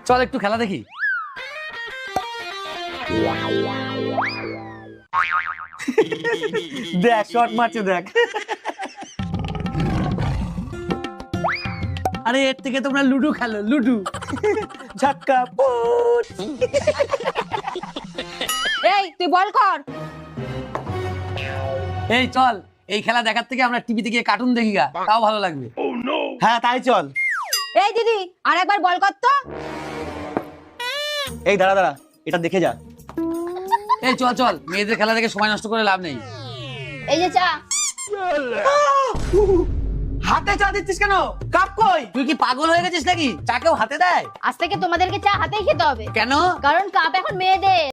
চল একটু খেলা দেখি। দেখ শট মারছে দেখ। আরে এর থেকে তোমরা লুডো খেলো, লুডো। ঝটকা পুট। এই তুই বল কর। এই চল, এই খেলা দেখার থেকে আমরা টিভিতে গিয়ে কার্টুন দেখি গা, তাও ভালো লাগবে। হ্যাঁ তাই চল। এই দিদি আর একবার বল কর তো। এই দাঁড়া দাঁড়া, এটা দেখে যা। এই চল চল, মেয়েদের খেলা দেখে সময় নষ্ট করে লাভ নেই। এই যে চা। হাতে চা দিচ্ছিস কেন? কাপ কই? তুই কি পাগল হয়ে গেছিস নাকি? চা কেউ হাতে দেয়? আজ থেকে তোমাদেরকে চা হাতেই খেতে হবে। কেন? কারণ কাপ এখন মেয়েদের।